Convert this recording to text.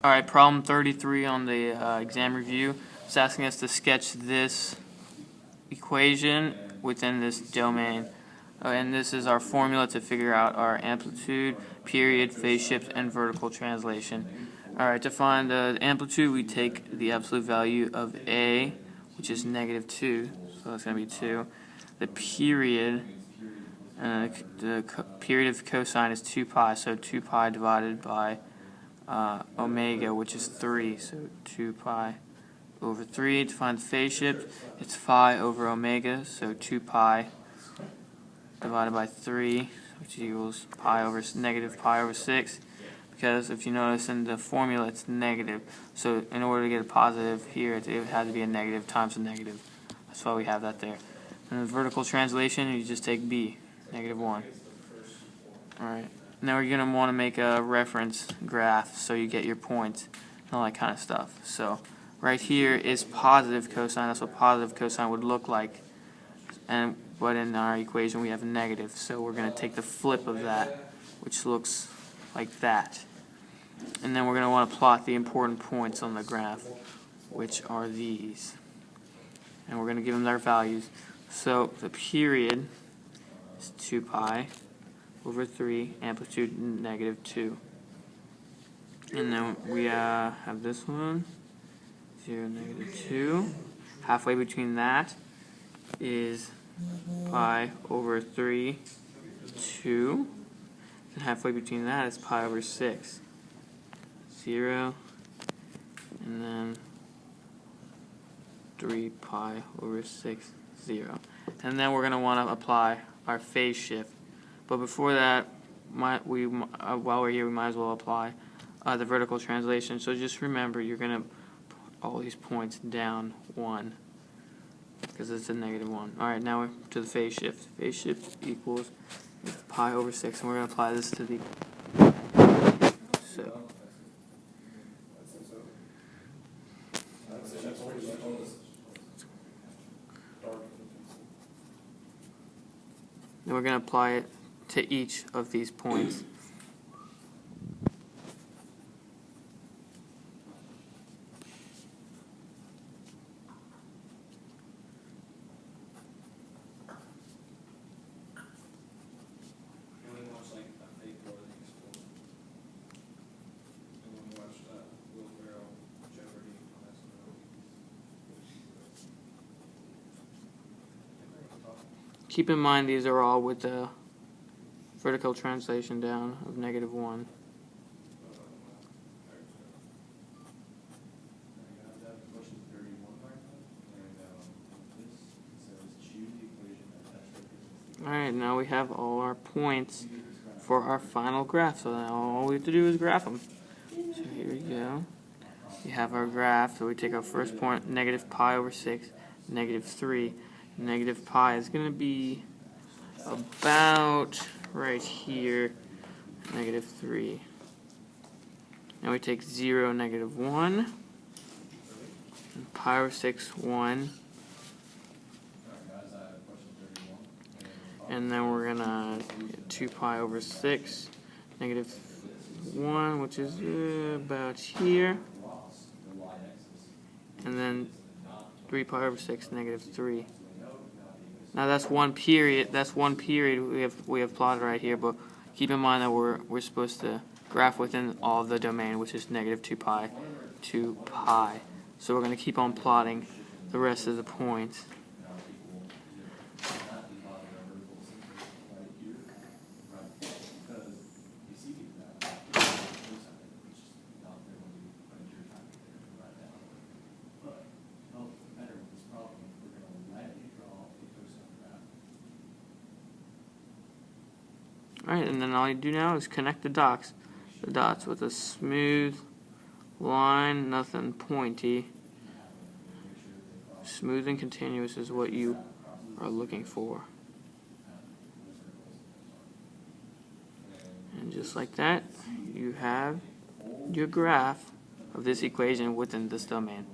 Alright, problem 33 on the exam review. It's asking us to sketch this equation within this domain. And this is our formula to figure out our amplitude, period, phase shift, and vertical translation. Alright, to find the amplitude, we take the absolute value of A, which is -2, so that's going to be 2. The period, the period of cosine is 2 pi, so 2 pi divided by omega, which is 3, so 2 pi over 3. To find the phase shift, it's phi over omega, so 2 pi divided by 3, which equals negative pi over 6, because if you notice in the formula it's negative, so in order to get a positive here it had to be a negative times a negative. That's why we have that there. And the vertical translation, you just take b, -1. Alright, now we're going to want to make a reference graph so you get your points and all that kind of stuff. So right here is positive cosine. That's what positive cosine would look like, but in our equation we have negative, so we're going to take the flip of that, which looks like that. And then we're going to want to plot the important points on the graph, which are these, and we're going to give them their values. So the period is 2 pi over 3, amplitude -2. And then we have this one, 0, -2. Halfway between that is pi over 3, 2. And halfway between that is pi over 6, 0. And then 3 pi over 6, 0. And then we're going to want to apply our phase shift. But before that, while we're here, we might as well apply the vertical translation. So just remember, you're going to put all these points down 1, because it's a -1. Alright, now we're to the phase shift. Phase shift equals pi over 6, and we're going to apply this to the... So... Then we're going to apply it to each of these points. Keep in mind these are all with the vertical translation down of -1. Alright, now we have all our points for our final graph, so now all we have to do is graph them. So here we go. We have our graph, so we take our first point, -pi over 6, -3. Negative pi is going to be about right here, -3. Now we take 0, -1, and pi over 6, 1. And then we're going to get 2 pi over 6, -1, which is about here. And then 3 pi over 6, -3. Now that's one period. That's one period we have plotted right here. But keep in mind that we're supposed to graph within all of the domain, which is -2 pi, 2 pi. So we're going to keep on plotting the rest of the points. Alright, and then all you do now is connect the dots with a smooth line, nothing pointy. Smooth and continuous is what you are looking for. And just like that, you have your graph of this equation within this domain.